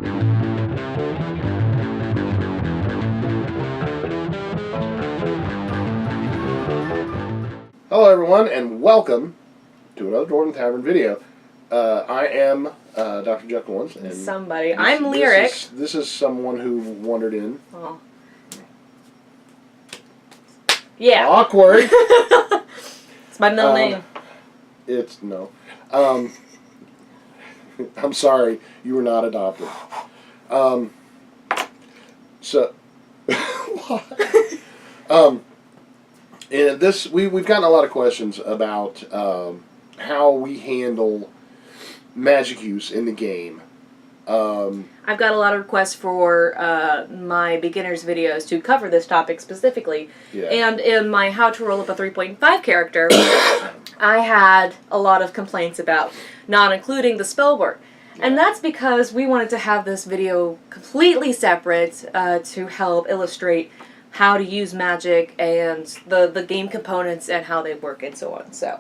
Hello everyone, and welcome to another Dwarven Tavern video. I am Dr. Jeff Owens, and I'm Lyric. This is someone who wandered in. Oh. Yeah. Awkward. It's my middle name. It's no. I'm sorry, you were not adopted. And this, we've gotten a lot of questions about how we handle magic use in the game. I've got a lot of requests for my beginners videos to cover this topic specifically. Yeah. And in my How to Roll Up a 3.5 character, I had a lot of complaints about not including the spellwork. Yeah. And that's because we wanted to have this video completely separate to help illustrate how to use magic and the game components and how they work and so on. So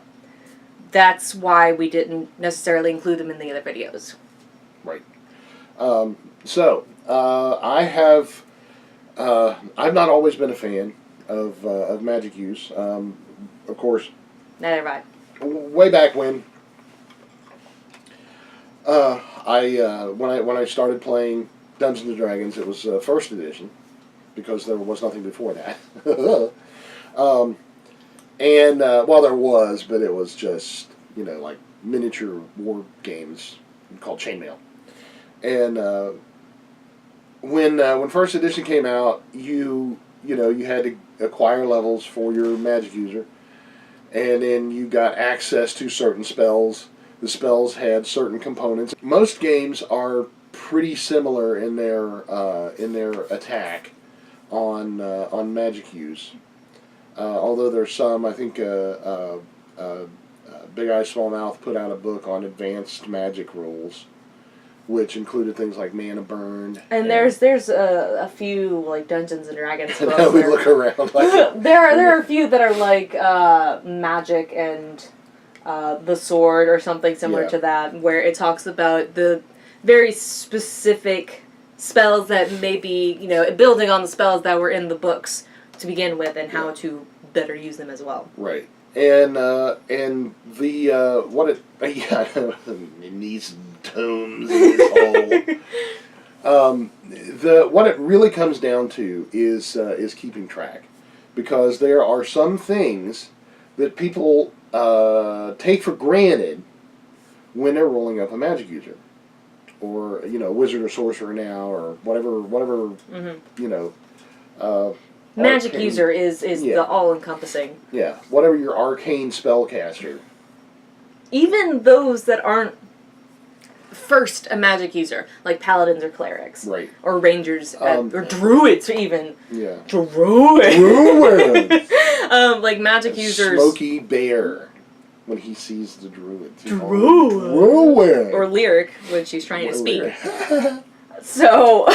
that's why we didn't necessarily include them in the other videos. Right. I've not always been a fan of magic use. Of course. Neither have I. Way back when, when I started playing Dungeons and Dragons, it was first edition, because there was nothing before that. Well, there was, but it was just, like miniature war games called Chainmail. And when first edition came out, you had to acquire levels for your magic user, and then you got access to certain spells. The spells had certain components. Most games are pretty similar in their attack on magic use, although there's some. I think Big Eye Small Mouth put out a book on advanced magic rules, which included things like mana burn. And there's a few like Dungeons and Dragons books. Now we look around like there are a few that are like magic and the sword or something similar to that, where it talks about the very specific spells that may be, building on the spells that were in the books to begin with, and how to better use them as well. Right. And it needs tomes in this hole. What it really comes down to is keeping track, because there are some things that people take for granted when they're rolling up a magic user, or wizard or sorcerer now, or whatever magic arcane user is the all-encompassing. Yeah, whatever your arcane spellcaster. Even those that aren't first a magic user, like paladins or clerics, right, or rangers, or druids even. Yeah, druids. Like magic users. Smokey Bear, when he sees the druids. Druid. Or Lyric, when she's trying to speak. So,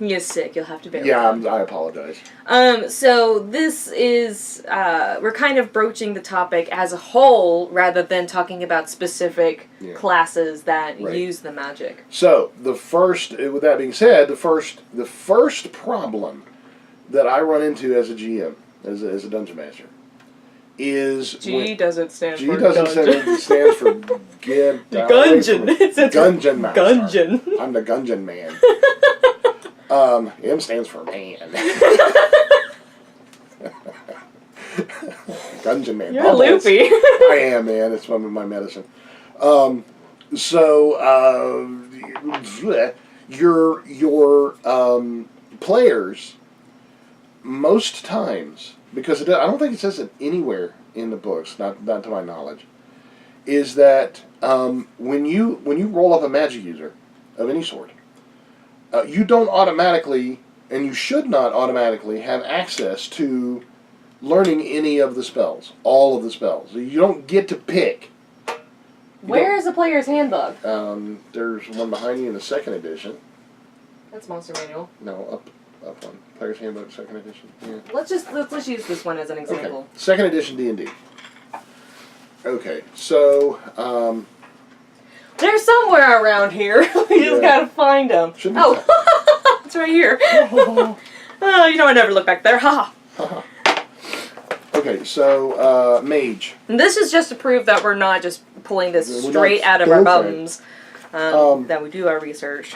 you're sick. You'll have to bear with me. I apologize. So this is, we're kind of broaching the topic as a whole, rather than talking about specific classes that use the magic. So, with that being said, the first problem that I run into as a GM, as a dungeon master, is G doesn't stand for It stands for get Gungeon. Gungeon master. Gungeon. I'm the Gungeon man. M stands for man. Gungeon man. You're loopy. I am, man. It's my medicine. Your players, most times, because I don't think it says it anywhere in the books, not to my knowledge, is that when you roll up a magic user of any sort, you don't automatically, and you should not automatically, have access to learning any of the spells, all of the spells. You don't get to pick. Where is the player's handbook? There's one behind you in the second edition. That's Monster Manual. No, up one. Player's Handbook, second edition. Yeah. Let's use this one as an example. Okay. Second edition D&D. Okay, so They're somewhere around here. We just gotta find them. Oh, it's right here. Oh, you know I never look back there. Ha. Okay, so mage. And this is just to prove that we're not just pulling this straight out of our bums. That we do our research.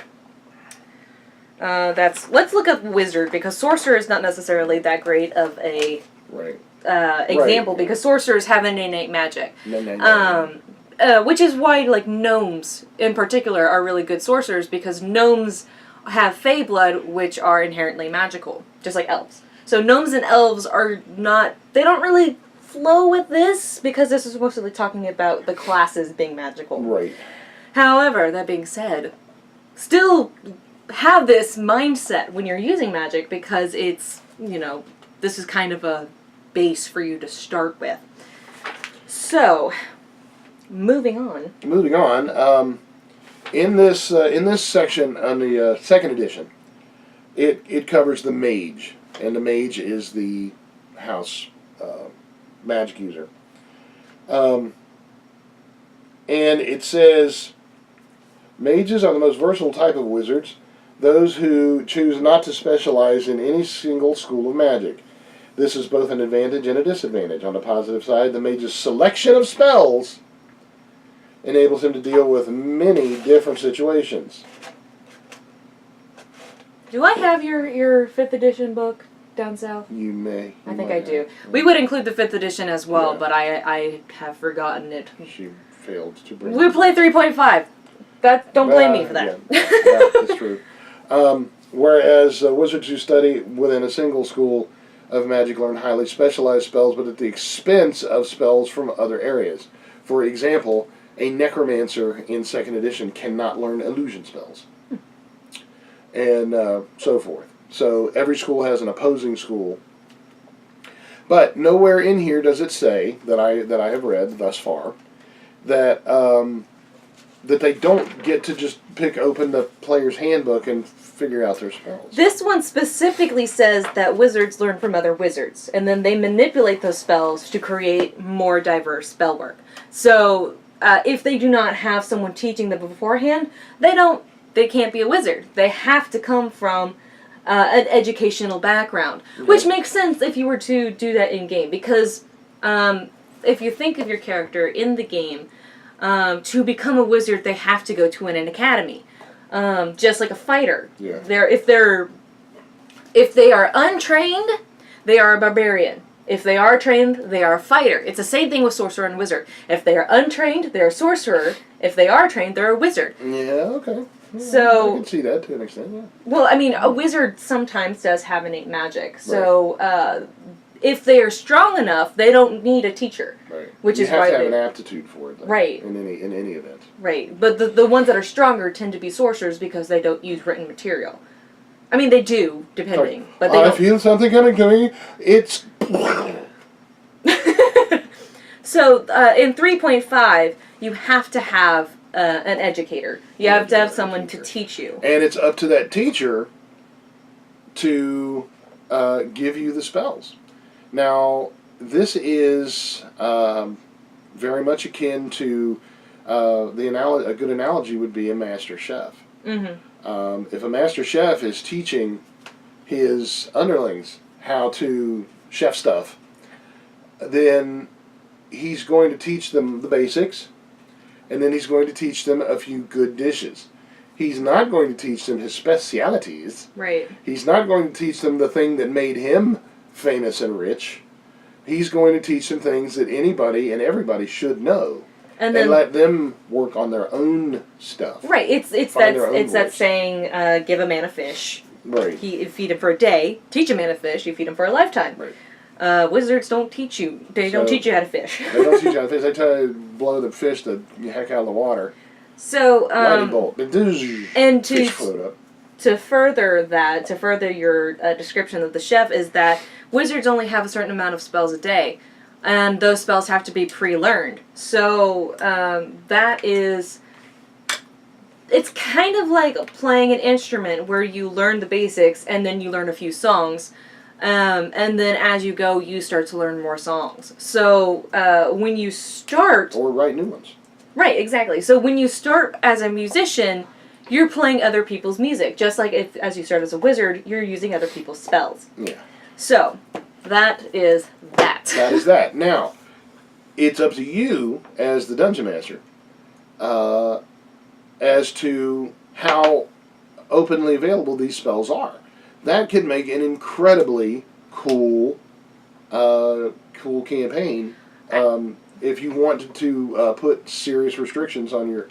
Let's look up wizard, because sorcerer is not necessarily that great of a example, because sorcerers have an innate magic. Which is why, like, gnomes in particular are really good sorcerers, because gnomes have fey blood, which are inherently magical, just like elves. So gnomes and elves are not, they don't really flow with this, because this is mostly talking about the classes being magical. Right. However, that being said, still have this mindset when you're using magic, because it's, you know, this is kind of a base for you to start with. So, moving on. In this section on the second edition, it covers the mage, and the mage is the house magic user. And it says, mages are the most versatile type of wizards, those who choose not to specialize in any single school of magic. This is both an advantage and a disadvantage. On the positive side, the mage's selection of spells enables him to deal with many different situations. Do I have your 5th edition book down south? You may. I think I do. We would include the 5th edition as well, but I have forgotten it. She failed to bring We play 3.5. Don't blame me for that. Yeah, that's true. Whereas wizards who study within a single school of magic learn highly specialized spells, but at the expense of spells from other areas. For example, a necromancer in 2nd edition cannot learn illusion spells. And so forth. So every school has an opposing school. But nowhere in here does it say, that I have read thus far, that that they don't get to just pick open the player's handbook and figure out their spells. This one specifically says that wizards learn from other wizards, and then they manipulate those spells to create more diverse spell work. So if they do not have someone teaching them beforehand, they can't be a wizard. They have to come from an educational background, which makes sense if you were to do that in game, because if you think of your character in the game, to become a wizard, they have to go to an academy, just like a fighter. Yeah. If they are untrained, they are a barbarian. If they are trained, they are a fighter. It's the same thing with sorcerer and wizard. If they are untrained, they're a sorcerer. If they are trained, they're a wizard. Yeah, okay. So I can see that to an extent, yeah. Well, I mean, a wizard sometimes does have innate magic. So if they are strong enough, they don't need a teacher. Right. Which you is have why to have an aptitude for it. Though, right. In any event. Right. But the ones that are stronger tend to be sorcerers because they don't use written material. I mean, they do, depending. But they don't. feel something coming to me. It's... So, in 3.5, you have to have an educator. You have to have someone to teach you. And it's up to that teacher to give you the spells. Now, this is very much akin to a good analogy would be a master chef. Mm-hmm. If a master chef is teaching his underlings how to chef stuff, then he's going to teach them the basics, and then he's going to teach them a few good dishes. He's not going to teach them his specialities. Right. He's not going to teach them the thing that made him famous and rich. He's going to teach them things that anybody and everybody should know, and let them work on their own stuff. Right. It's that saying, give a man a fish. Right. Feed him for a day. Teach a man a fish. You feed him for a lifetime. Right. Wizards don't teach you. They don't teach you how to fish. They don't teach you how to fish. They tell you to blow the fish the heck out of the water. So, lightning bolt. And fish float up. To further your description of the chef, is that wizards only have a certain amount of spells a day, and those spells have to be pre-learned. So it's kind of like playing an instrument where you learn the basics and then you learn a few songs, and then as you go, you start to learn more songs. So when you start, or write new ones. Right, exactly. So when you start as a musician, you're playing other people's music. Just like if, as you start as a wizard, you're using other people's spells. Yeah. So, that is that. That is that. Now, it's up to you as the dungeon master as to how openly available these spells are. That could make an incredibly cool campaign. If you wanted to put serious restrictions on your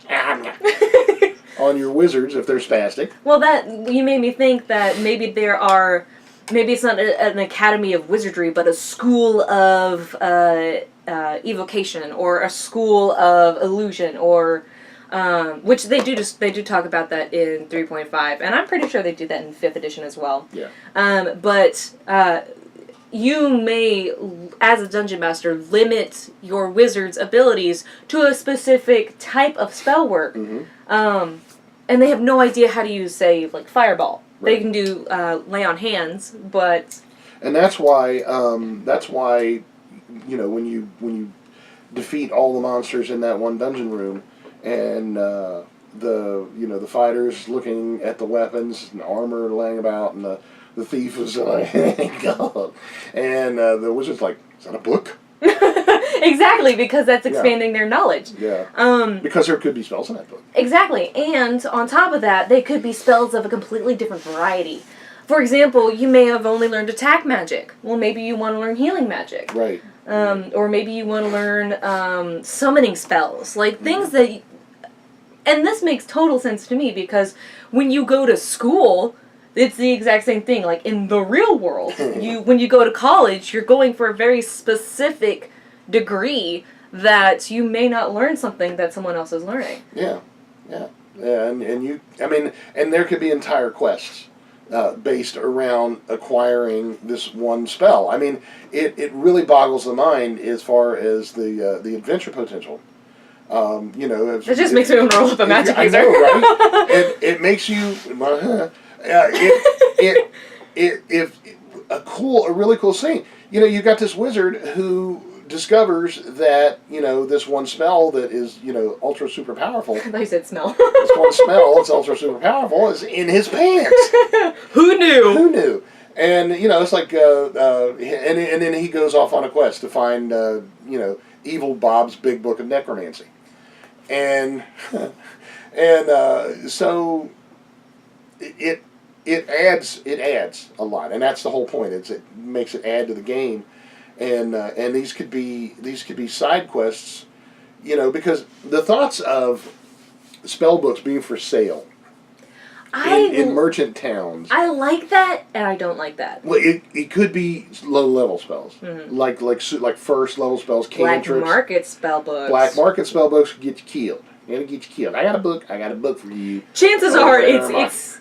on your wizards if they're spastic. Well, that you made me think that maybe it's not an academy of wizardry, but a school of evocation, or a school of illusion, or which they do talk about that in 3.5, and I'm pretty sure they do that in 5th edition as well. Yeah. But you may, as a dungeon master, limit your wizard's abilities to a specific type of spell work. Mm-hmm. And they have no idea how to use, say, like Fireball. Right. They can do lay on hands, but... And that's why, you know, when you defeat all the monsters in that one dungeon room, and the fighters looking at the weapons and armor laying about, and the thief is like, God. And the wizard's like, is that a book? Exactly, because that's expanding their knowledge. Yeah. Because there could be spells in that book. Exactly, and on top of that, they could be spells of a completely different variety. For example, you may have only learned attack magic. Well, maybe you want to learn healing magic. Right. Or maybe you want to learn summoning spells. Like, things that... And this makes total sense to me, because when you go to school... It's the exact same thing. Like, in the real world, when you go to college, you're going for a very specific degree that you may not learn something that someone else is learning. Yeah, and there could be entire quests based around acquiring this one spell. I mean, it really boggles the mind as far as the adventure potential. You know, it just makes me want to roll up a magic user. I know, right? It makes you. If a really cool scene. You know, you got this wizard who discovers that, you know, this one spell that is, you know, ultra super powerful. I thought you said smell. This one spell that's ultra super powerful is in his pants. Who knew? Who knew? And, you know, it's like, and then he goes off on a quest to find, you know, Evil Bob's Big Book of Necromancy. And, so it adds a lot, and that's the whole point. It makes it add to the game, and these could be side quests, you know, because the thoughts of spell books being for sale in merchant towns. I like that, and I don't like that. Well, it could be low level spells, like first level spells, cantrips. Black market spell books. Black market spell books get you killed. It'll get you killed. I got a book for you. Chances are it's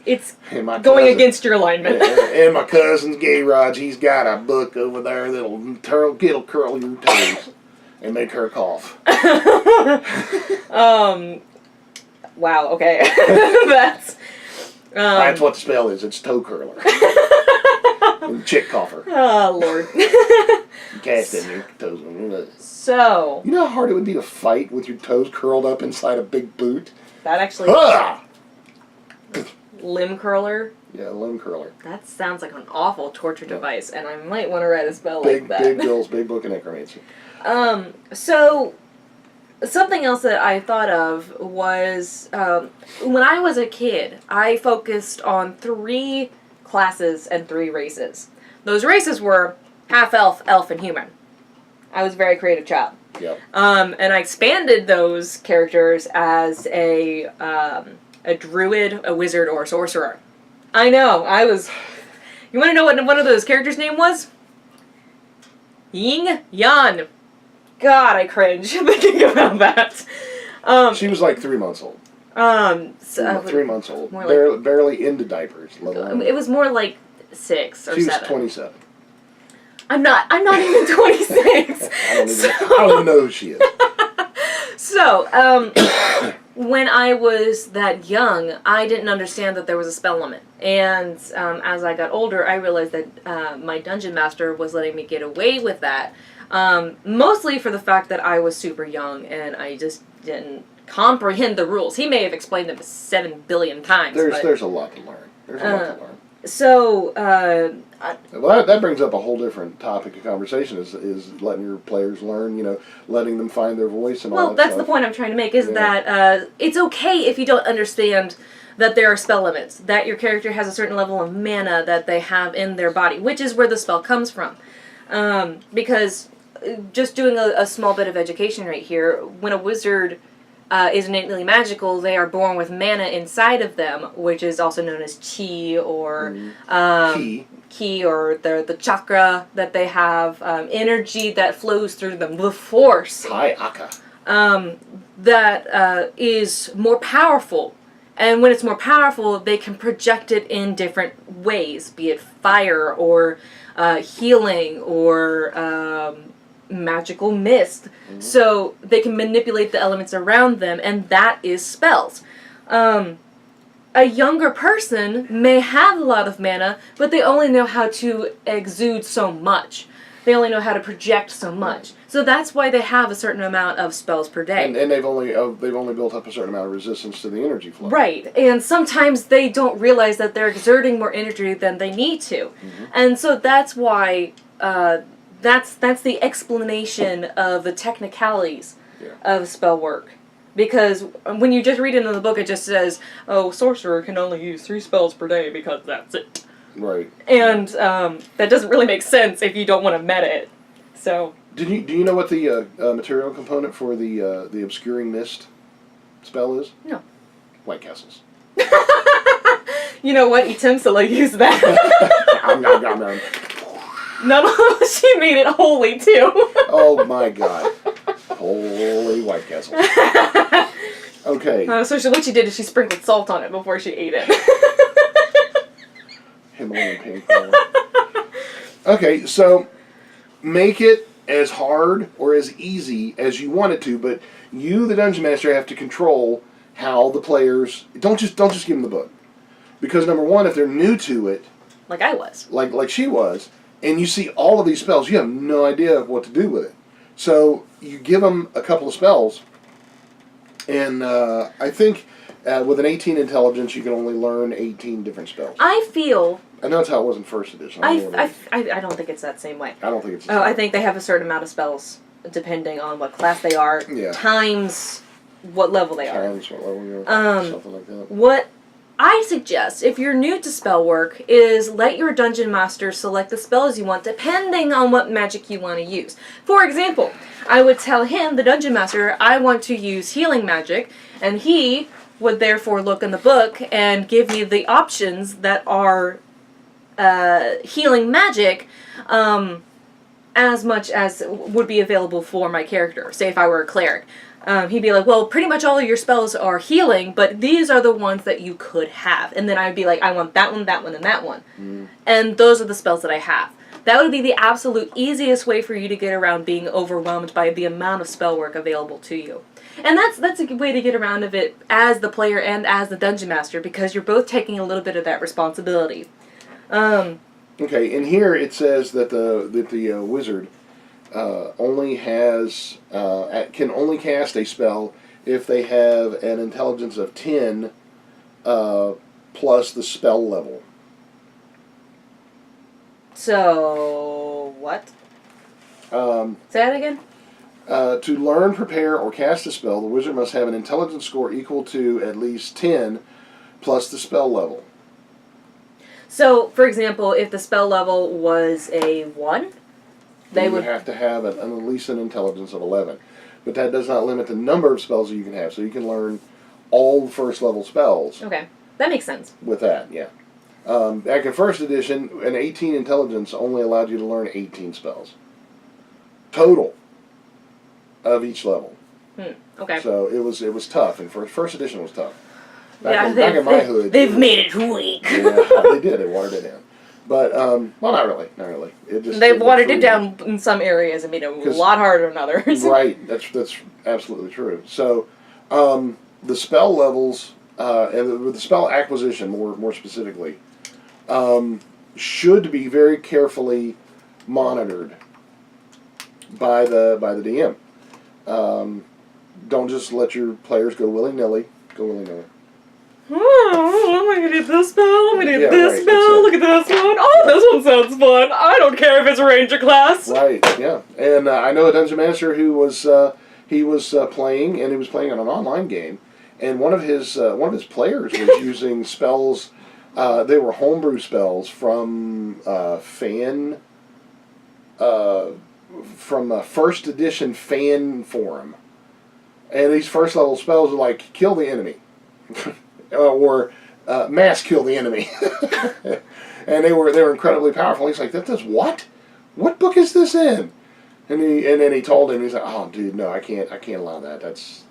going against your alignment. And my cousin's garage, he's got a book over there that'll curl your toes and make her cough. Wow. Okay. That's what the spell is. It's toe curler. And chick cougher. Oh Lord. Cast in your toes. So. You know how hard it would be to fight with your toes curled up inside a big boot? That actually. Ah! Limb curler. Yeah, limb curler. That sounds like an awful torture device, and I might want to write a spell like that. Big Bill's Big Book of Necromancy. So. Something else that I thought of was, when I was a kid, I focused on 3 classes and 3 races. Those races were half-elf, elf, and human. I was a very creative child. Yep. And I expanded those characters as a druid, a wizard, or a sorcerer. I know, I was... You want to know what one of those characters' name was? Ying Yan. God, I cringe thinking about that. She was like 3 months old. So 3 months old. Like, barely into diapers. It was more like 6 or 7. She was 27. I'm not even 26. I don't even know who she is. So, when I was that young, I didn't understand that there was a spell limit. And as I got older, I realized that my dungeon master was letting me get away with that. Mostly for the fact that I was super young and I just didn't comprehend the rules. He may have explained them 7 billion times. There's a lot to learn. There's a lot to learn. So, well, that brings up a whole different topic of conversation. Is letting your players learn. Letting them find their voice and all that. Well, that's stuff. the point I'm trying to make. Is that it's okay if you don't understand that there are spell limits. That your character has a certain level of mana that they have in their body, which is where the spell comes from. Because just doing a small bit of education right here, when a wizard is innately magical, they are born with mana inside of them, which is also known as chi or ki or the chakra that they have, energy that flows through them, the force. Hi, Aka. That is more powerful. And when it's more powerful, they can project it in different ways, be it fire or healing or magical mist. Mm-hmm. So they can manipulate the elements around them, and that is spells. A younger person may have a lot of mana, but they only know how to exude so much. They only know how to project so much. So that's why they have a certain amount of spells per day. And they've only built up a certain amount of resistance to the energy flow. Right. And sometimes they don't realize that they're exerting more energy than they need to. Mm-hmm. And so that's why that's the explanation of the technicalities of spell work. Because when you just read it in the book, it just says, oh, sorcerer can only use 3 spells per day because that's it. Right. And that doesn't really make sense if you don't want to meta it. So. Do you know what the material component for the obscuring mist spell is? No. White Castles. You know what? Itemsala used that. No, she made it holy too. Oh my god. Holy White Castle. Okay. So what she did is she sprinkled salt on it before she ate it. Himalayan pink. Okay, so make it as hard or as easy as you want it to, but you, the dungeon master, have to control how the players. Don't just give them the book, because number one, if they're new to it, like I was, like she was, and you see all of these spells, you have no idea what to do with it. So you give them a couple of spells, and I think with an 18 intelligence, you can only learn 18 different spells. I feel. I know that's how it was in first edition. I don't think it's that same way. I don't think it's the same. I think they have a certain amount of spells depending on what class they are, times what level they are. Times what level you are, something like that. What I suggest, if you're new to Spellwork, is let your dungeon master select the spells you want depending on what magic you want to use. For example, I would tell him, the dungeon master, I want to use healing magic, and he would therefore look in the book and give me the options that are healing magic as much as would be available for my character. Say if I were a cleric. He'd be like, well, pretty much all of your spells are healing, but these are the ones that you could have. And then I'd be like, I want that one, and that one. Mm. And those are the spells that I have. That would be the absolute easiest way for you to get around being overwhelmed by the amount of spell work available to you. And that's a good way to get around of it as the player and as the dungeon master, because you're both taking a little bit of that responsibility. Okay, and here it says that the wizard only has can only cast a spell if they have an intelligence of 10 plus the spell level. So what? Say that again. To learn, prepare, or cast a spell, the wizard must have an intelligence score equal to at least 10 plus the spell level. So, for example, if the spell level was a 1, they would have to have at least an intelligence of 11. But that does not limit the number of spells that you can have. So you can learn all first level spells. Okay, that makes sense. With that, yeah. Back in first edition, an 18 intelligence only allowed you to learn 18 spells. Total of each level. Okay. So it was tough, and first edition was tough. Back in my hood. They've made it weak. Yeah, they did. They watered it down. But, well, not really. They've watered it down in some areas and made it a lot harder in others. Right. That's absolutely true. So, the spell levels, and the spell acquisition, more specifically, should be very carefully monitored by the DM. don't just let your players go willy-nilly. Oh, I'm gonna do this spell, I'm gonna do this right, spell, look at this one. Oh, this one sounds fun. I don't care if it's Ranger class. Right, yeah. And I know a Dungeon Master who was, playing, and he was playing on an online game, and one of his players was using spells, they were homebrew spells from first edition fan forum. And these first level spells are like, kill the enemy. or mass kill the enemy. And they were incredibly powerful. He's like, that does what? What book is this in? And then he told him, he's like, oh dude, no, I can't allow that. That's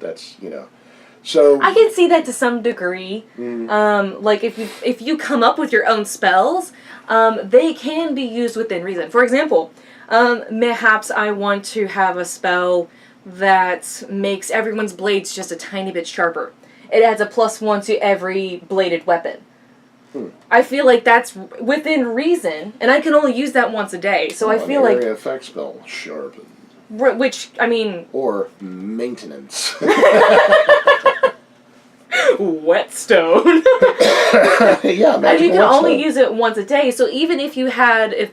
So I can see that to some degree. Like if you come up with your own spells, they can be used within reason. For example, perhaps I want to have a spell that makes everyone's blades just a tiny bit sharper. It adds a +1 to every bladed weapon. I feel like that's within reason, and I can only use that once a day. So I feel like area effect spell sharpen, which I mean, or maintenance. Whetstone. Yeah, and you can only whetstone. use it once a day. So even if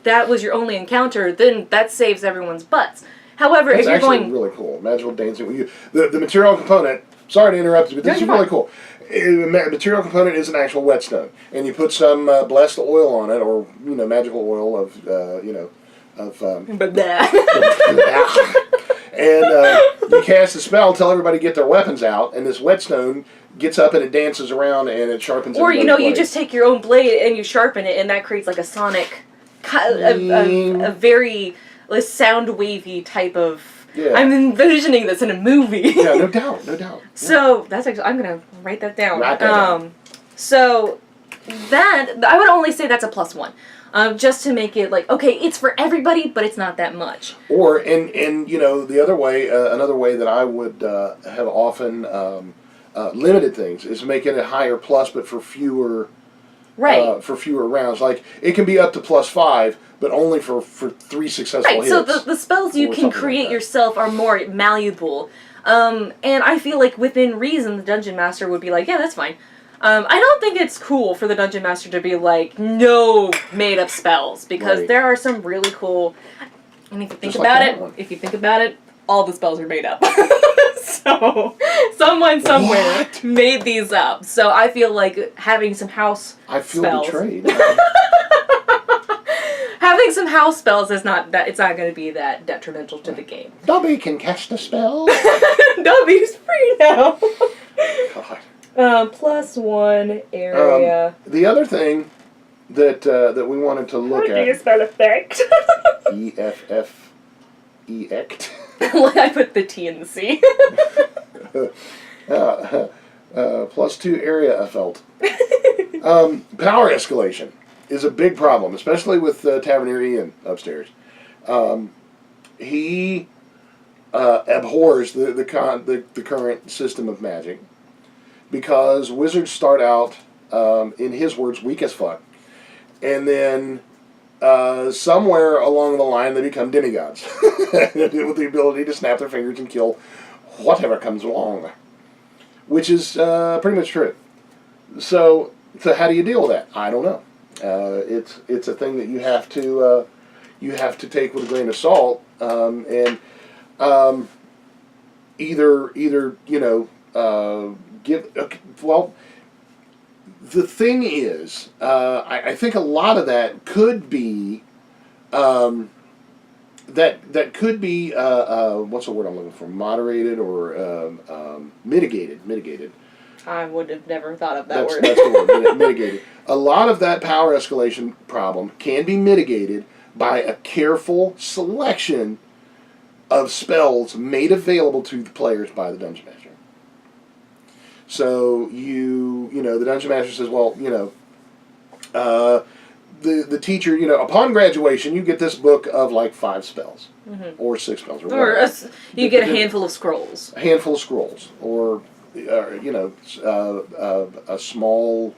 that was your only encounter, then that saves everyone's butts. However, That's if you're actually going really cool, magical dancing. The material component. Sorry to interrupt you, but this is really cool. The material component is an actual whetstone, and you put some blessed oil on it, or magical oil of and you cast a spell, tell everybody to get their weapons out, and this whetstone gets up and it dances around and it sharpens. Or everybody's you blade. just take your own blade and you sharpen it, and that creates like a sonic, a very sound wavy type of. Yeah. I'm envisioning this in a movie. Yeah, no doubt. So that's actually, I'm gonna write that down. Write that down. So that I would only say that's a +1, just to make it like, okay, it's for everybody, but it's not that much. Or and the other way, another way that I would have often limited things is make it a higher plus, but for fewer. Right. For fewer rounds, like it can be up to +5, but only for 3 successful hits. So the spells you can create yourself are more malleable, and I feel like within reason the Dungeon Master would be like, yeah, that's fine. I don't think it's cool for the Dungeon Master to be like, no made up spells, because there are some really cool. And if you think about it, all the spells are made up. So someone somewhere made these up. So I feel like having some house spells. Betrayed. Having some house spells is not that. It's not going to be that detrimental to the game. Dobby can cast a spell. Dobby's free now. God. +1 area. The other thing that we wanted to look How do you at. spell effect? EFFECT. I put the T in the C. +2 area effect. Power escalation is a big problem, especially with Taverneer Ian upstairs. He abhors the current system of magic because wizards start out, in his words, weak as fuck, and then somewhere along the line they become demigods with the ability to snap their fingers and kill whatever comes along, which is pretty much true. So how do you deal with that? I don't know. It's a thing that you have to take with a grain of salt, and either give. Well, the thing is, I think a lot of that could be that could be what's the word I'm looking for? Moderated or mitigated. I would have never thought of that word. That's the word, mitigated. A lot of that power escalation problem can be mitigated by a careful selection of spells made available to the players by the Dungeon Master. So the Dungeon Master says, well, the teacher, upon graduation, you get this book of like 5 spells, or 6 spells, or you get a handful of scrolls. A handful of scrolls, or a small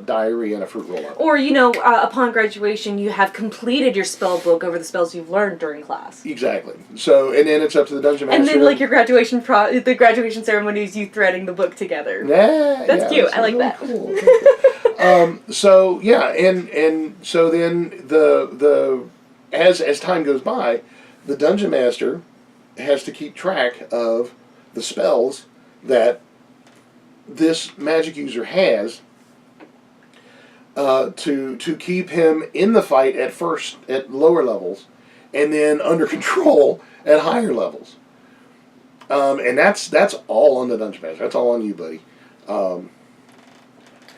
diary and a fruit roll-up. Or, upon graduation, you have completed your spell book over the spells you've learned during class. Exactly. So, and then it's up to the dungeon master. And then, like, your graduation the graduation ceremony is you threading the book together. Yeah, That's cute. I like really that. Cool. So yeah, and so then as time goes by, the dungeon master has to keep track of the spells that this magic user has to keep him in the fight at first at lower levels, and then under control at higher levels. And that's all on the dungeon master. That's all on you, buddy.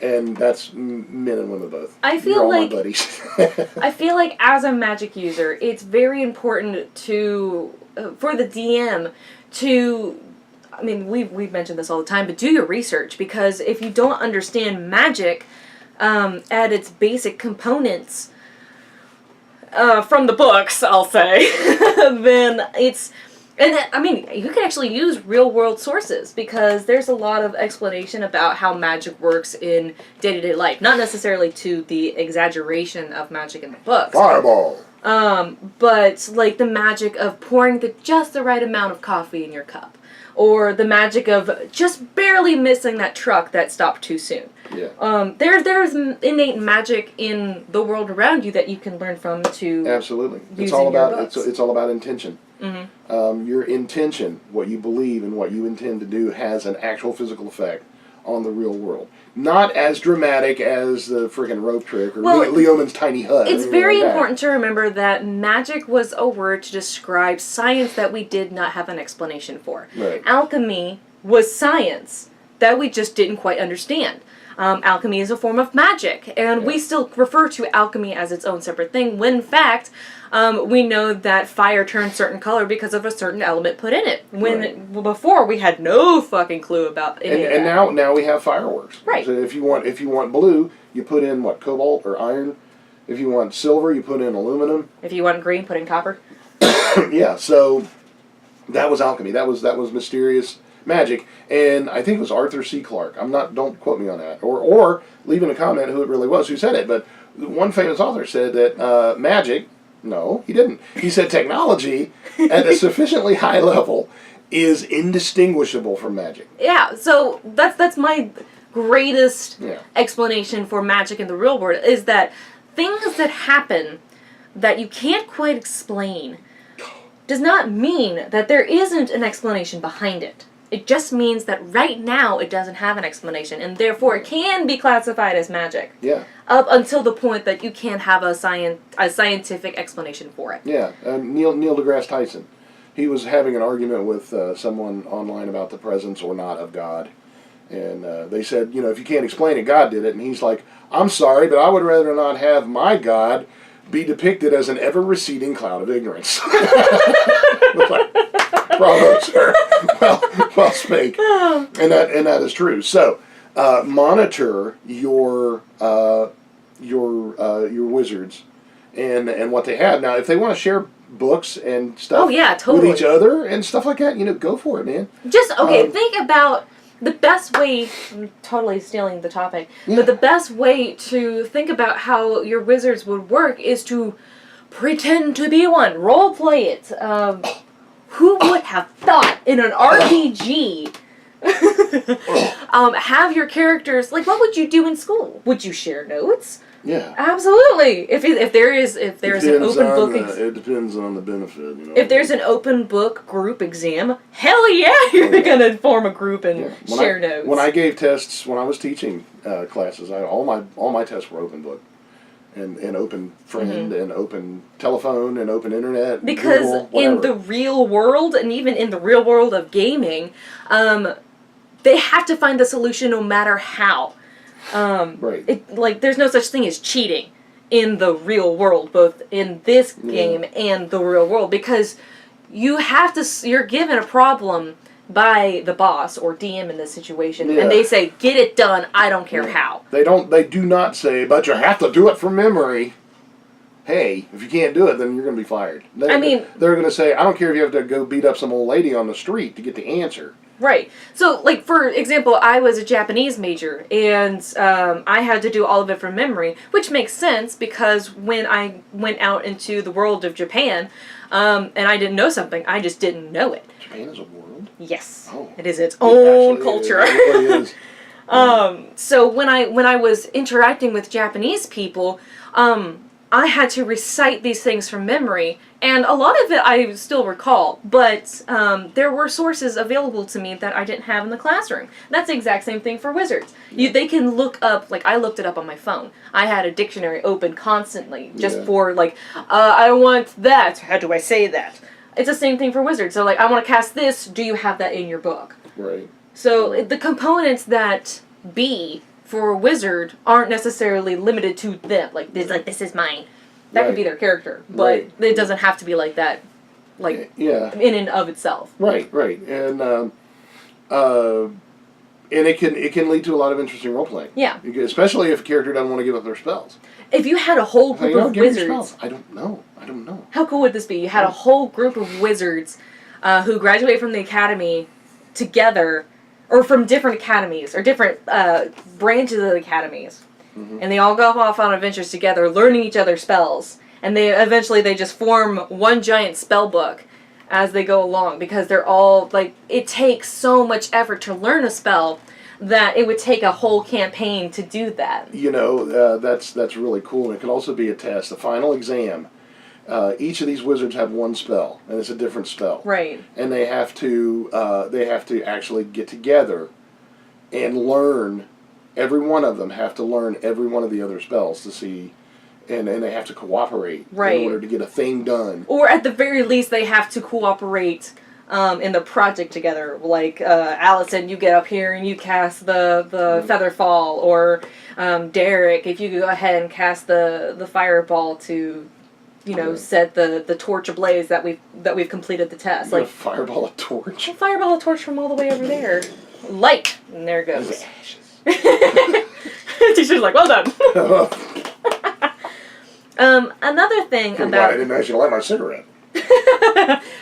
And that's men and women both. I feel You're all like my buddies. I feel like as a magic user, it's very important to for the DM to. I mean, we've mentioned this all the time, but do your research, because if you don't understand magic at its basic components from the books, I'll say, then it's. And I mean, you can actually use real-world sources, because there's a lot of explanation about how magic works in day-to-day life. Not necessarily to the exaggeration of magic in the books. Fireball! But, like, the magic of pouring just the right amount of coffee in your cup. Or the magic of just barely missing that truck that stopped too soon. Yeah. There's innate magic in the world around you that you can learn from to Absolutely. It's using all about your books. it's all about intention. Mm-hmm. Your intention, what you believe and what you intend to do, has an actual physical effect on the real world. Not as dramatic as the friggin' rope trick or Leoman's tiny hut. It's very important to remember that magic was a word to describe science that we did not have an explanation for. Right. Alchemy was science that we just didn't quite understand. Alchemy is a form of magic, and we still refer to alchemy as its own separate thing, when in fact, we know that fire turns certain color because of a certain element put in it. Before, we had no fucking clue about any of that. And now we have fireworks. Right. So if you want blue, you put in cobalt or iron. If you want silver, you put in aluminum. If you want green, put in copper. Yeah. So that was alchemy. That was mysterious magic, and I think it was Arthur C. Clarke. Don't quote me on that, or leave in a comment who it really was who said it. But one famous author said that magic. No, he didn't. He said technology at a sufficiently high level is indistinguishable from magic. Yeah. So that's my greatest explanation for magic in the real world, is that things that happen that you can't quite explain does not mean that there isn't an explanation behind it. It just means that right now it doesn't have an explanation, and therefore it can be classified as magic. Yeah. Up until the point that you can't have a scientific explanation for it. Yeah. Neil deGrasse Tyson, he was having an argument with someone online about the presence or not of God, and they said, if you can't explain it, God did it, and he's like, I'm sorry, but I would rather not have my God be depicted as an ever-receding cloud of ignorance. Bravo, sir. Well spake. And that is true. So, monitor your wizards and what they have. Now, if they want to share books and stuff with each other and stuff like that, go for it, man. Just, think about the best way, I'm totally stealing the topic, but the best way to think about how your wizards would work is to pretend to be one. Role play it. Who would have thought in an RPG have your characters, like, what would you do in school? Would you share notes? Yeah. Absolutely. If there's an open book it depends on the benefit. If there's an open book group exam, hell yeah, you're gonna form a group and share notes. When I gave tests, when I was teaching classes, all my tests were open book. And open friend and open telephone and open internet. Because Google, in the real world, and even in the real world of gaming, they have to find the solution no matter how. Right. There's no such thing as cheating in the real world, both in this game and the real world, because you're given a problem by the boss or DM in this situation, and they say, get it done, I don't care how. They do not say, but you have to do it from memory. Hey, if you can't do it, then you're going to be fired. They're going to say, I don't care if you have to go beat up some old lady on the street to get the answer. Right. So, like, for example, I was a Japanese major, and I had to do all of it from memory, which makes sense because when I went out into the world of Japan, and I didn't know something, I just didn't know it. Japan is a world? Yes. Oh. It is its own Actually, culture. It really is. So when I was interacting with Japanese people, I had to recite these things from memory, and a lot of it I still recall, but there were sources available to me that I didn't have in the classroom. That's the exact same thing for wizards. They can look up, like I looked it up on my phone. I had a dictionary open constantly, just for like, I want that, how do I say that? It's the same thing for wizards. So like, I want to cast this, do you have that in your book? Right. So the components that be for a wizard aren't necessarily limited to them. Like this is mine. That could be their character, but it doesn't have to be like that. Like in and of itself. Right. And it can lead to a lot of interesting role playing. Yeah. Especially if a character doesn't want to give up their spells. If you had a whole group of wizards, I don't know. How cool would this be? You had a whole group of wizards who graduate from the academy together, or from different academies, or different branches of the academies. And they all go off on adventures together, learning each other's spells. And eventually they just form one giant spell book as they go along, because they're all, like, it takes so much effort to learn a spell that it would take a whole campaign to do that. You know, that's really cool. And it can also be a test, a final exam. Each of these wizards have one spell, and it's a different spell. Right. And they have to actually get together and learn. Every one of them have to learn every one of the other spells to see, and they have to cooperate in order to get a thing done. Or at the very least, they have to cooperate in the project together. Like Allison, you get up here and you cast the feather fall, or Derek, if you go ahead and cast the fireball to, set the torch ablaze that we've completed the test. Like fireball a torch. Fireball a torch from all the way over there. Light, and there it goes. Teacher's like, well done. Another thing about... I didn't actually light my cigarette.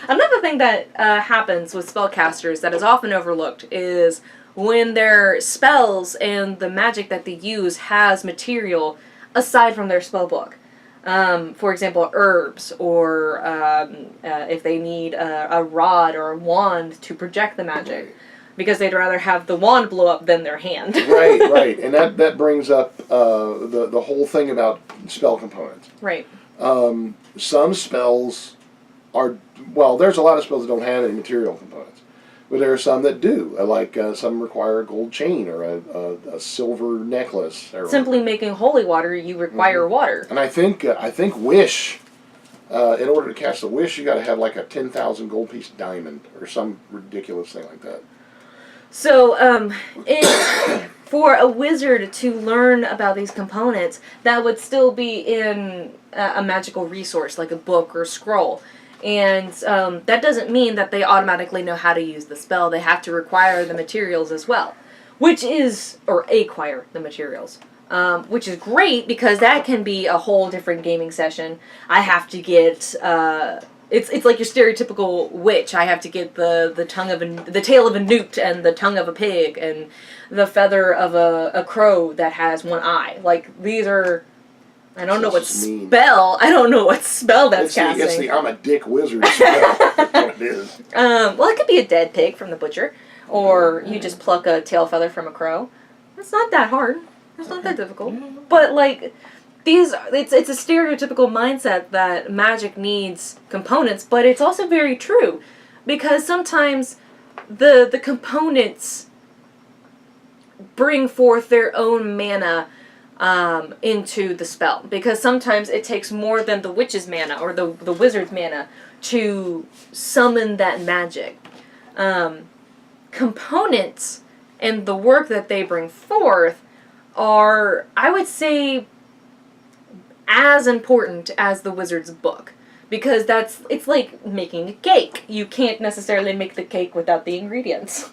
Another thing that happens with spellcasters that is often overlooked is when their spells and the magic that they use has material aside from their spell book. For example, herbs, or if they need a rod or a wand to project the magic. Because they'd rather have the wand blow up than their hand. right. And that brings up the whole thing about spell components. Right. Some spells are... Well, there's a lot of spells that don't have any material components. But there are some that do. Like some require a gold chain or a silver necklace. Simply making holy water, you require water. And I think Wish... in order to cast a Wish, you got to have like a 10,000 gold piece diamond or some ridiculous thing like that. So, for a wizard to learn about these components, that would still be in a magical resource, like a book or scroll. And that doesn't mean that they automatically know how to use the spell. They have to require the materials as well, or acquire the materials. Which is great, because that can be a whole different gaming session. I have to get... It's like your stereotypical witch. I have to get the tail of a newt, and the tongue of a pig, and the feather of a crow that has one eye. Like, these are... I don't know what spell that's casting. It's the I'm a dick wizard spell. That's what it is. Well, it could be a dead pig from the butcher, or you just pluck a tail feather from a crow. It's not that hard. It's not that difficult. But, like... it's a stereotypical mindset that magic needs components, but it's also very true, because sometimes the components bring forth their own mana into the spell, because sometimes it takes more than the witch's mana or the wizard's mana to summon that magic. Components and the work that they bring forth are, I would say, as important as the wizard's book, because it's like making a cake. You can't necessarily make the cake without the ingredients.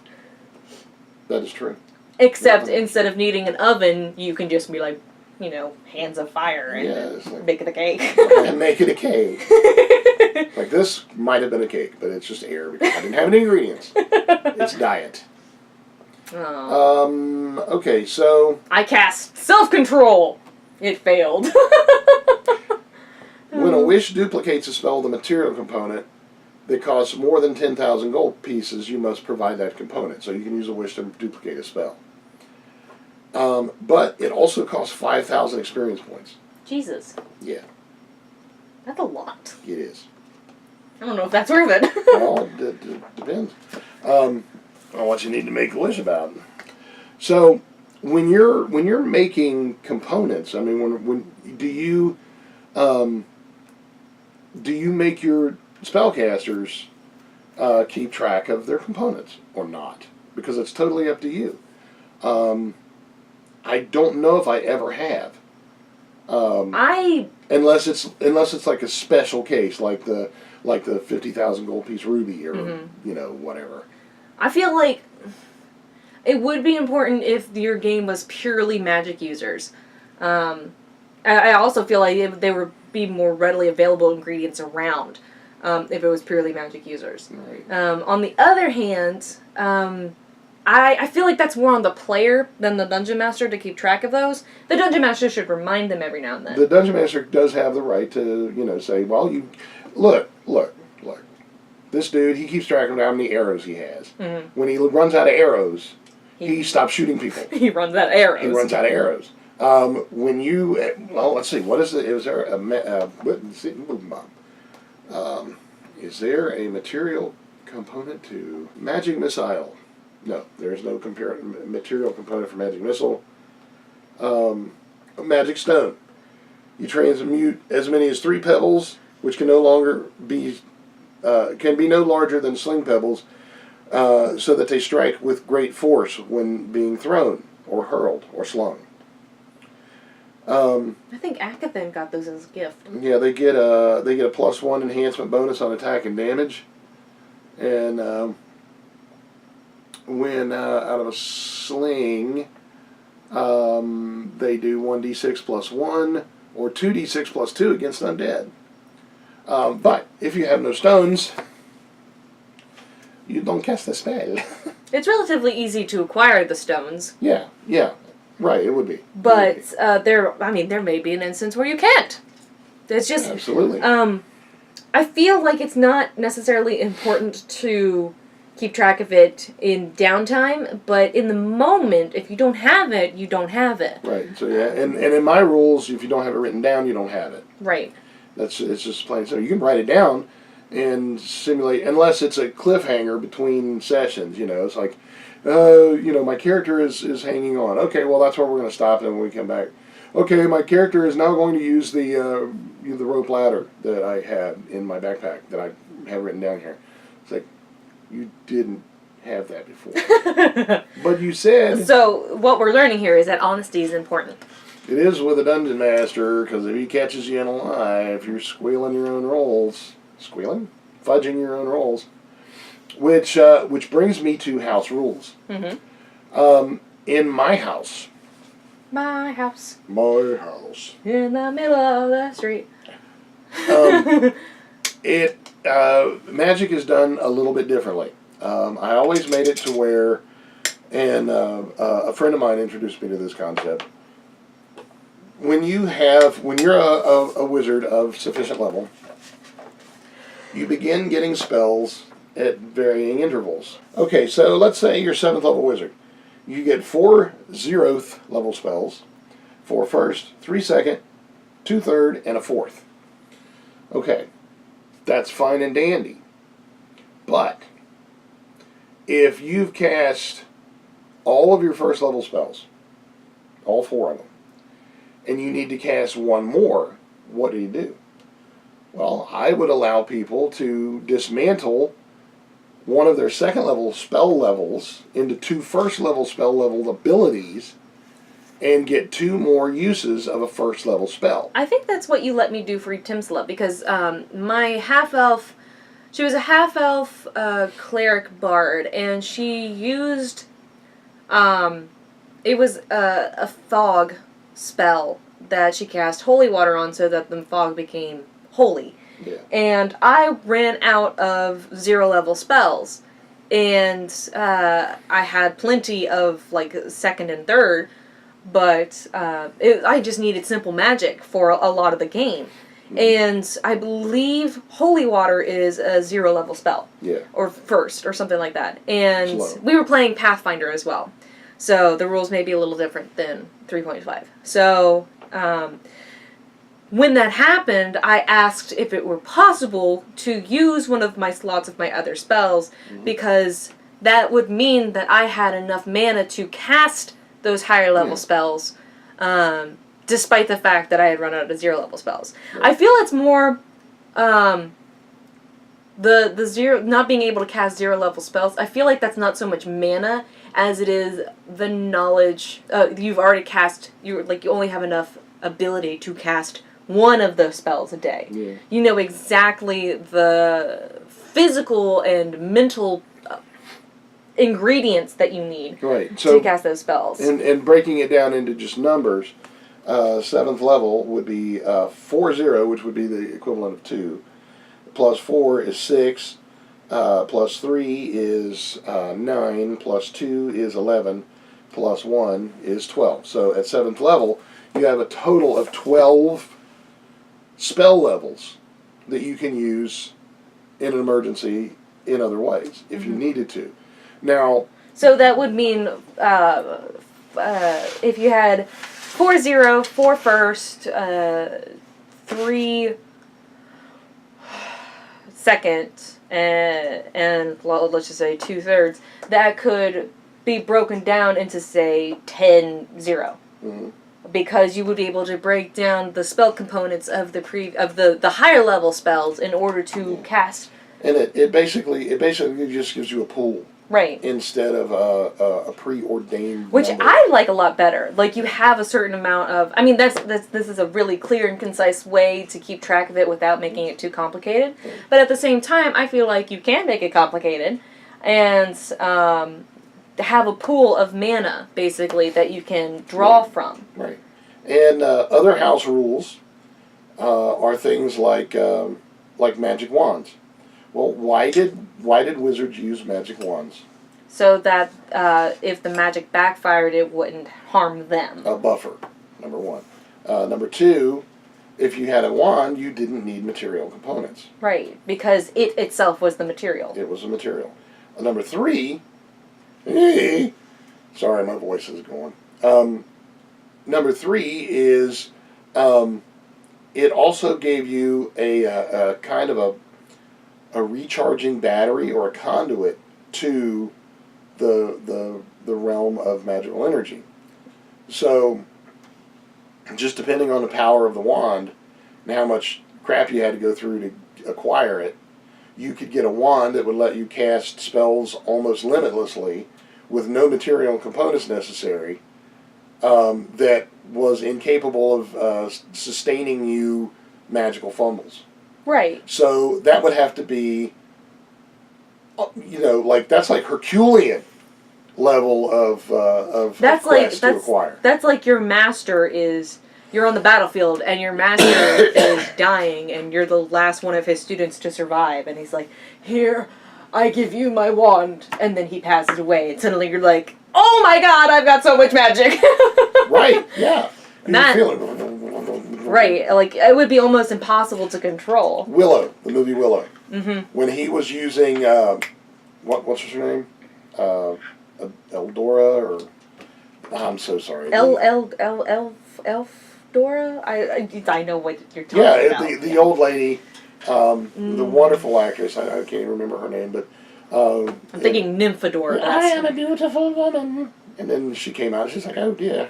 That is true. Except instead of needing an oven, you can just be like, hands of fire and it's like, make it a cake. and make it a cake. Like, this might have been a cake, but it's just air because I didn't have any ingredients. It's diet. Oh. Okay, so... I cast self-control. It failed. When a wish duplicates a spell with a material component that costs more than 10,000 gold pieces, you must provide that component. So you can use a wish to duplicate a spell. But it also costs 5,000 experience points. Jesus. Yeah. That's a lot. It is. I don't know if that's worth it. Well, it depends on what you need to make a wish about. So when you're making components, I mean, when do you make your spellcasters keep track of their components or not? Because it's totally up to you. I don't know if I ever have. Unless it's like a special case, like the 50,000 gold piece ruby or whatever. I feel like it would be important if your game was purely magic users. I also feel like there would be more readily available ingredients around if it was purely magic users. Right. On the other hand, I feel like that's more on the player than the Dungeon Master to keep track of those. The Dungeon Master should remind them every now and then. The Dungeon Master does have the right to, say, well, you look. This dude, he keeps track of how many arrows he has. Mm-hmm. When he runs out of arrows, he stops shooting people. He runs out of arrows. He runs out of arrows. When you, let's see, what is it? Is there is there a material component to Magic Missile? No, there is no material component for Magic Missile. Magic Stone. You transmute as many as 3 pebbles, which can no longer be no larger than sling pebbles, so that they strike with great force when being thrown or hurled or slung. I think Akathan got those as a gift. Yeah, they get a +1 enhancement bonus on attack and damage, and when out of a sling, they do 1d6 +1 or 2d6 +2 against undead. But if you have no stones, you don't cast the spell. It's relatively easy to acquire the stones. Yeah, right. It would be. But there may be an instance where you can't. It's just absolutely. I feel like it's not necessarily important to keep track of it in downtime, but in the moment, if you don't have it, you don't have it. Right. So yeah, and in my rules, if you don't have it written down, you don't have it. Right. It's just plain so. You can write it down and simulate, unless it's a cliffhanger between sessions. It's like, my character is hanging on. Okay, well that's where we're going to stop, and when we come back, okay, my character is now going to use the rope ladder that I had in my backpack that I have written down here. It's like, you didn't have that before. But you said... So, what we're learning here is that honesty is important. It is with a Dungeon Master, because if he catches you in a lie, if you're squealing your own rolls... Squealing? Fudging your own rolls. Which brings me to house rules. Mm-hmm. In my house... My house. My house. In the middle of the street. Magic is done a little bit differently. I always made it to where, and a friend of mine introduced me to this concept. When you're a wizard of sufficient level, you begin getting spells at varying intervals. Okay, so let's say you're 7th level wizard. You get 4 0th level spells, 4 first, 3 second, 2 third, and a 4th. Okay. That's fine and dandy. But if you've cast all of your 1st level spells, all 4 of them, and you need to cast 1 more, what do you do? Well, I would allow people to dismantle one of their 2nd level spell levels into 2 1st level spell level abilities and get 2 more uses of a 1st level spell. I think that's what you let me do for Timsla, because my half-elf, she was a half-elf cleric bard, and she used, it was a fog spell that she cast holy water on so that the fog became holy. Yeah. And I ran out of 0 level spells. And I had plenty of, like, 2nd and 3rd, but I just needed simple magic for a lot of the game. And I believe holy water is a 0 level spell. Yeah. Or 1st, or something like that. And Slow. we were playing Pathfinder as well. So the rules may be a little different than 3.5. So when that happened, I asked if it were possible to use one of my slots of my other spells, because that would mean that I had enough mana to cast those higher level spells, despite the fact that I had run out of 0 level spells. Right. I feel it's more the zero, not being able to cast 0 level spells. I feel like that's not so much mana as it is the knowledge. You've already cast. You only have enough ability to cast one of those spells a day. Yeah. You know exactly the physical and mental ingredients that you need to cast those spells. And breaking it down into just numbers, 7th level would be 4/0, which would be the equivalent of 2. Plus 4 is 6. Plus 3 is 9. Plus 2 is 11. Plus 1 is 12. So at 7th level, you have a total of 12 spell levels that you can use in an emergency in other ways, if you needed to. Now, so that would mean if you had 4/0, 4 first, 3 second, and well, let's just say 2/3, that could be broken down into, say, 10/0. Mm-hmm. Because you would be able to break down the spell components of the higher level spells in order to cast. And it basically just gives you a pool, right? Instead of a preordained. Which number. I like a lot better. Like, you have a certain amount of. I mean, this is a really clear and concise way to keep track of it without making it too complicated. But at the same time, I feel like you can make it complicated, and have a pool of mana, basically, that you can draw from. Right. And other house rules are things like magic wands. Well, why did wizards use magic wands? So that if the magic backfired, it wouldn't harm them. A buffer, number 1. Number 2, if you had a wand, you didn't need material components. Right, because it itself was the material. It was a material. Number 3... Sorry, my voice is going. Number 3 is it also gave you a kind of a recharging battery or a conduit to the realm of magical energy. So, just depending on the power of the wand and how much crap you had to go through to acquire it, you could get a wand that would let you cast spells almost limitlessly with no material components necessary, that was incapable of sustaining you magical fumbles. Right. So that would have to be, that's like Herculean level of quest to acquire. That's like your master is. You're on the battlefield, and your master is dying, and you're the last one of his students to survive, and he's like, "Here, I give you my wand," and then he passes away, and suddenly you're like, "Oh my God, I've got so much magic!" Right? Yeah. Right, like it would be almost impossible to control. Willow, the movie Willow. Mm-hmm. When he was using what's her name? Eldora, or I'm so sorry. Elfdora? I know what you're talking about. Yeah, the old lady, the wonderful actress. I can't even remember her name, but I'm thinking Nymphadora. I am a beautiful woman. And then she came out. She's like, "Oh dear,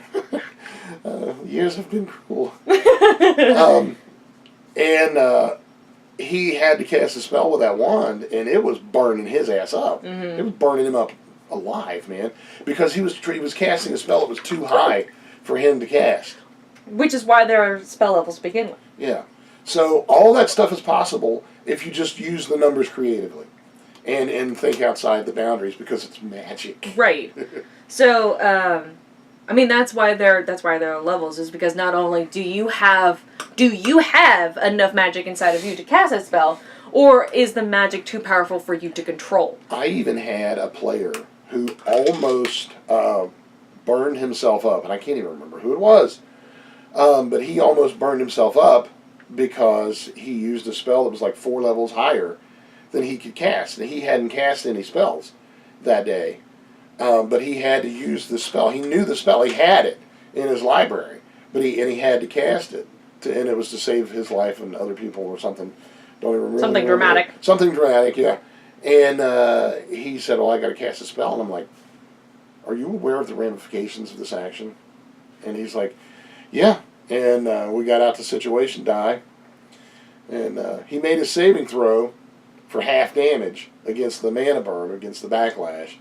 years have been cruel." And he had to cast a spell with that wand, and it was burning his ass up. Mm-hmm. It was burning him up alive, man, because he was casting a spell that was too high for him to cast. Which is why there are spell levels to begin with. Yeah. So all that stuff is possible if you just use the numbers creatively and think outside the boundaries, because it's magic. Right. So, I mean, that's why there are levels, is because not only do you have enough magic inside of you to cast a spell, or is the magic too powerful for you to control? I even had a player who almost burned himself up, and I can't even remember who it was, but he almost burned himself up because he used a spell that was like 4 levels higher than he could cast, and he hadn't cast any spells that day. But he had to use the spell. He knew the spell. He had it in his library, but he had to cast it, and it was to save his life and other people or something. Don't even remember. Something dramatic. Something dramatic, yeah. And he said, "Well, I got to cast a spell," and I'm like, "Are you aware of the ramifications of this action?" And he's like, "Yeah." And we got out to situation die, and he made a saving throw for half damage against the mana burn, against the backlash.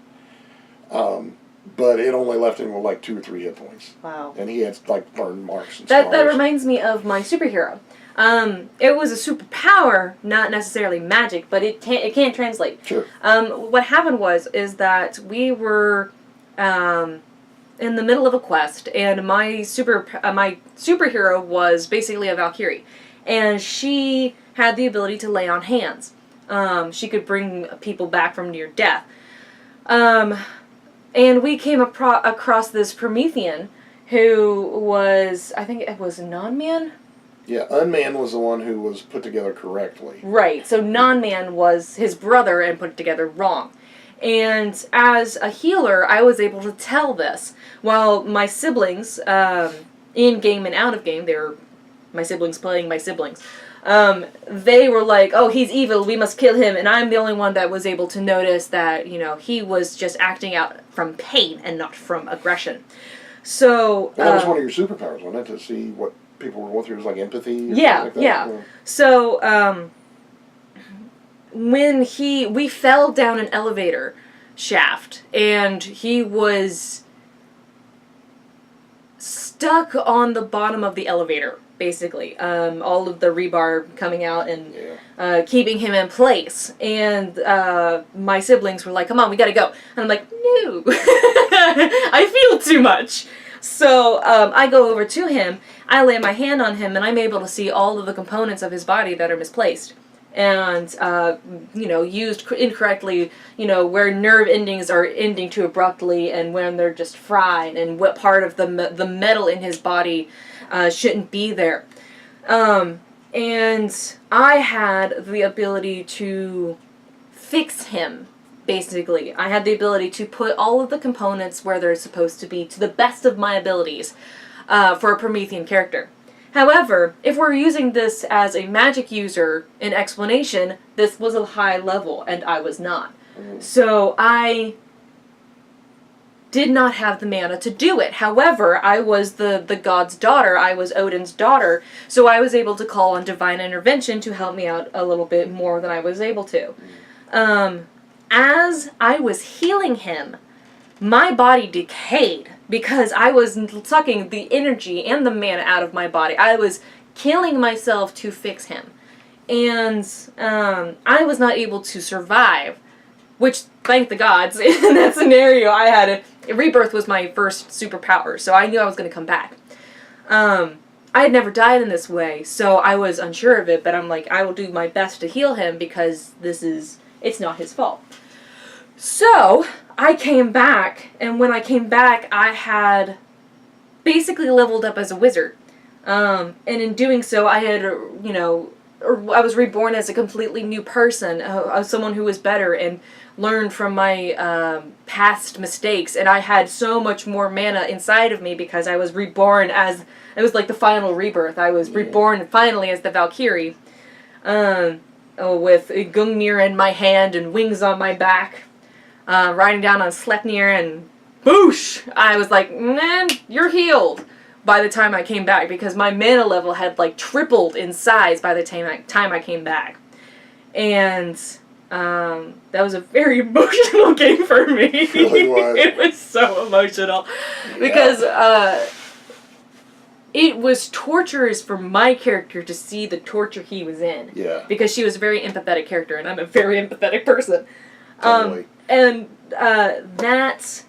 But it only left him with like 2 or 3 hit points. Wow. And he had like burn marks and That scars. reminds me of my superhero. It was a superpower, not necessarily magic, but it can't translate. Sure. What happened is that we were in the middle of a quest, and my superhero was basically a Valkyrie, and she had the ability to lay on hands. She could bring people back from near death. And we came across this Promethean who was, I think it was Non-Man? Yeah, Unman was the one who was put together correctly. Right, so Non-Man was his brother and put it together wrong. And as a healer, I was able to tell this. While my siblings, in-game and out-of-game, they were my siblings playing my siblings, they were like, "Oh, he's evil, we must kill him," and I'm the only one that was able to notice that, he was just acting out from pain and not from aggression. So... Well, that was one of your superpowers, wasn't it? To see what people were going through, it was like empathy? Or Yeah, like that? yeah. So, when we fell down an elevator shaft, and he was stuck on the bottom of the elevator, basically. All of the rebar coming out and keeping him in place. And my siblings were like, "Come on, we gotta go." And I'm like, "No, I feel too much." So I go over to him, I lay my hand on him, and I'm able to see all of the components of his body that are misplaced. And, used incorrectly, where nerve endings are ending too abruptly and when they're just fried, and what part of the metal in his body shouldn't be there. And I had the ability to fix him, basically. I had the ability to put all of the components where they're supposed to be to the best of my abilities for a Promethean character. However, if we're using this as a magic user in explanation, this was a high level, and I was not. So I did not have the mana to do it. However, I was the god's daughter. I was Odin's daughter, so I was able to call on divine intervention to help me out a little bit more than I was able to. As I was healing him, my body decayed because I was sucking the energy and the mana out of my body. I was killing myself to fix him. And I was not able to survive, which, thank the gods, in that scenario I had rebirth was my first superpower, so I knew I was going to come back. I had never died in this way, so I was unsure of it, but I'm like, I will do my best to heal him because it's not his fault. So, I came back, and when I came back, I had basically leveled up as a wizard. And in doing so, I had, I was reborn as a completely new person, someone who was better and learned from my past mistakes. And I had so much more mana inside of me because I was reborn as, it was like the final rebirth. I was reborn finally as the Valkyrie, with Gungnir in my hand and wings on my back. Riding down on Sleipnir, and boosh! I was like, "Man, you're healed," by the time I came back, because my mana level had like tripled in size by the time I came back. And that was a very emotional game for me. It really was. It was so emotional. Because it was torturous for my character to see the torture he was in. Yeah. Because she was a very empathetic character, and I'm a very empathetic person. Totally. And that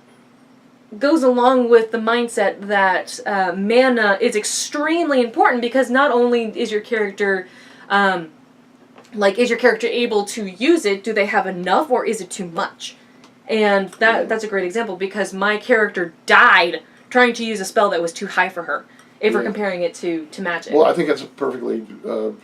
goes along with the mindset that mana is extremely important, because not only is your character, is your character able to use it, do they have enough, or is it too much? And that's a great example, because my character died trying to use a spell that was too high for her, if we're comparing it to magic. Well, I think that's a perfectly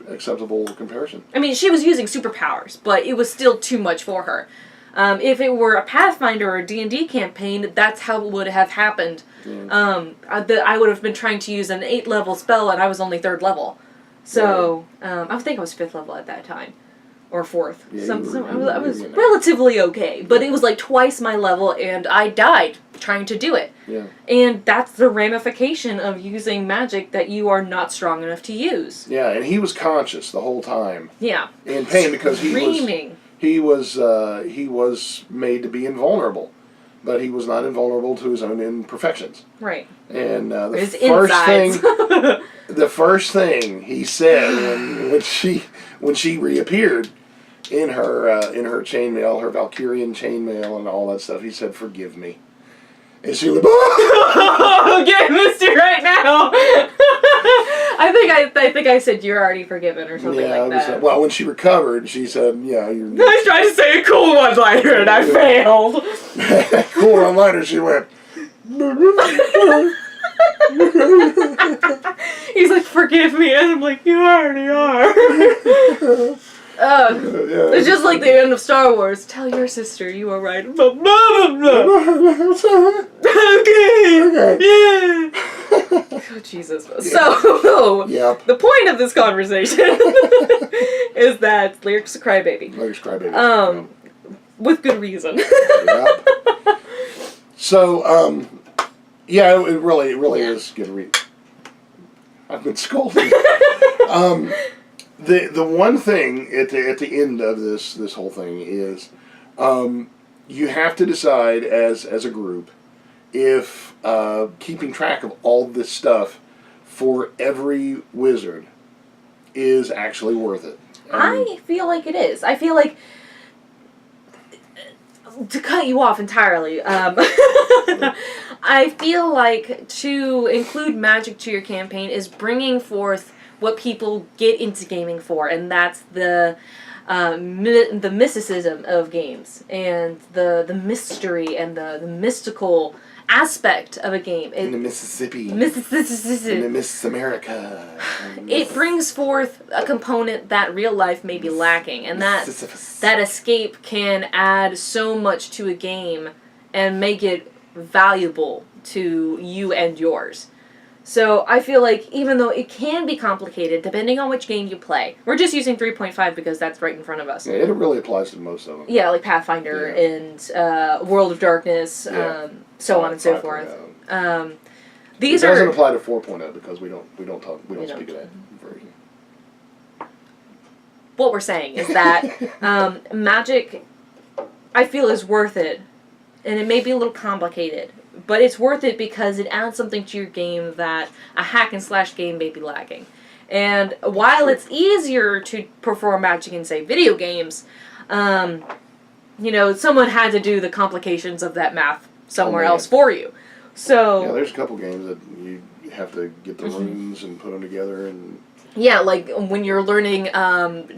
acceptable comparison. I mean, she was using superpowers, but it was still too much for her. If it were a Pathfinder or a D&D campaign, that's how it would have happened. Yeah. I would have been trying to use an 8th level spell, and I was only 3rd level. So, I think I was 5th level at that time. Or 4th. Yeah, I was relatively okay, but it was like twice my level, and I died trying to do it. Yeah. And that's the ramification of using magic that you are not strong enough to use. Yeah, and he was conscious the whole time. Yeah. In pain, because Screaming. he was made to be invulnerable, but he was not invulnerable to his own imperfections. Right. And his insides. the first thing he said when she reappeared in her chainmail, her Valkyrian chainmail, and all that stuff, he said, "Forgive me." And she went, "Oh, get Misty right now." I think I said, "You're already forgiven," or something like that. Well, when she recovered, she said, "Yeah, you're." I was trying to say a cool one-liner, and I failed. Cool one-liner. She went. He's like, "Forgive me," and I'm like, "You already are." It's just like the end of Star Wars. "Tell your sister you were right." Blah, blah, blah, blah. Okay. Yeah. Oh, Jesus. Yeah. So, the point of this conversation is that Lyric's a crybaby. Lyric's a crybaby. With good reason. Yep. So, yeah, it really is good read. I've been scolded. The one thing at the end of this whole thing is, you have to decide as a group if keeping track of all this stuff for every wizard is actually worth it. I feel like it is. I feel like, to cut you off entirely, I feel like to include magic to your campaign is bringing forth what people get into gaming for, and that's the mysticism of games, and the mystery and the mystical aspect of a game. In the Mississippi. In the Miss America. It brings forth a component that real life may be lacking, and that escape can add so much to a game and make it valuable to you and yours. So I feel like even though it can be complicated, depending on which game you play, we're just using 3.5 because that's right in front of us. Yeah, it really applies to most of them. Yeah, like Pathfinder and World of Darkness, so on and so forth. These it doesn't apply to 4.0 because we don't speak of that version. What we're saying is that magic, I feel, is worth it, and it may be a little complicated. But it's worth it because it adds something to your game that a hack and slash game may be lacking. And while it's easier to perform magic in, say, video games, someone had to do the complications of that math somewhere else for you. So yeah, there's a couple games that you have to get the runes and put them together and. Yeah, like when you're learning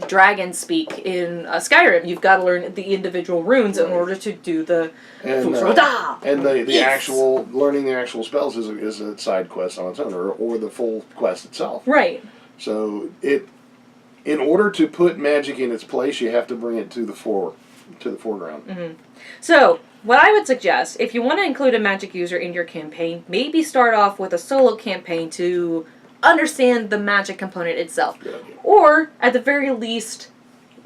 dragon speak in Skyrim, you've got to learn the individual runes in order to do the the actual learning the actual spells is a side quest on its own, or the full quest itself. Right. So in order to put magic in its place, you have to bring it to the foreground. Mm-hmm. So what I would suggest, if you want to include a magic user in your campaign, maybe start off with a solo campaign to understand the magic component itself. Or, at the very least,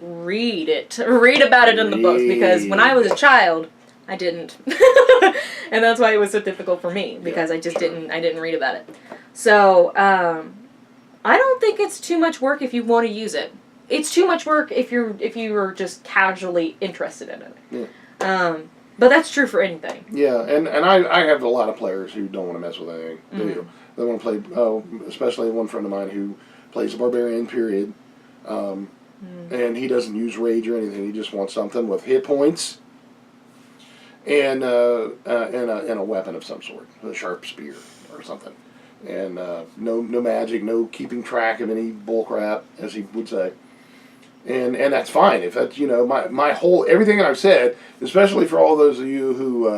read it. Read about it in the books, because when I was a child, I didn't. And that's why it was so difficult for me, because I didn't read about it. So, I don't think it's too much work if you want to use it. It's too much work if you're just casually interested in it. Yeah. But that's true for anything. Yeah, and I have a lot of players who don't want to mess with anything. Mm-hmm. They want to play, especially one friend of mine who plays a barbarian, period. And he doesn't use rage or anything. He just wants something with hit points and a weapon of some sort, a sharp spear or something, and no magic, no keeping track of any bullcrap, as he would say. And that's fine if that's my whole everything that I've said, especially for all those of you who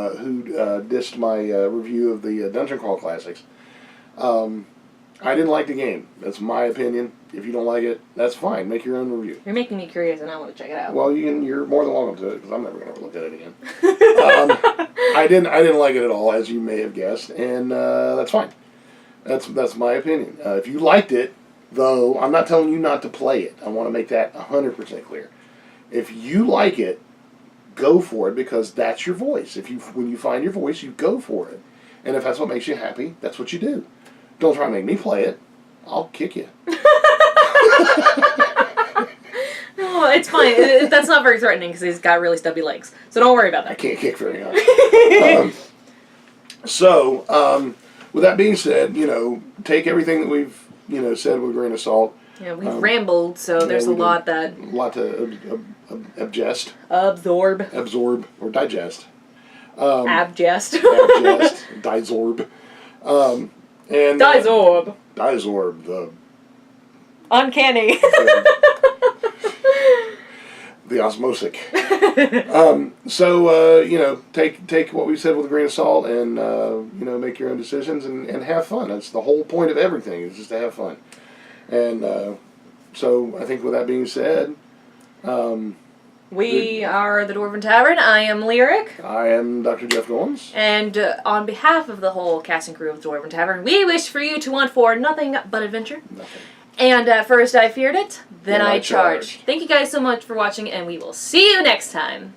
dissed my review of the Dungeon Crawl Classics. I didn't like the game. That's my opinion. If you don't like it, that's fine. Make your own review. You're making me curious, and I want to check it out. Well, you're more than welcome to it because I'm never going to look at it again. I didn't like it at all, as you may have guessed, and that's fine. That's my opinion. If you liked it, though, I'm not telling you not to play it. I want to make that 100% clear. If you like it, go for it because that's your voice. When you find your voice, you go for it, and if that's what makes you happy, that's what you do. Don't try to make me play it. I'll kick you. Oh, it's fine. That's not very threatening because he's got really stubby legs. So don't worry about that. I can't kick very hard. With that being said, take everything that we've said with a grain of salt. Yeah, we've rambled, so there's a lot to absorb or digest. Abjest. Disorb. Disorb, the uncanny. the osmosic. Take what we said with a grain of salt and make your own decisions and have fun. That's the whole point of everything, is just to have fun. And so I think with that being said, we are the Dwarven Tavern. I am Lyric. I am Dr. Jeff Goins. And on behalf of the whole cast and crew of the Dwarven Tavern, we wish for you to want for nothing but adventure. Nothing. And at first I feared it, then I charged. Thank you guys so much for watching, and we will see you next time.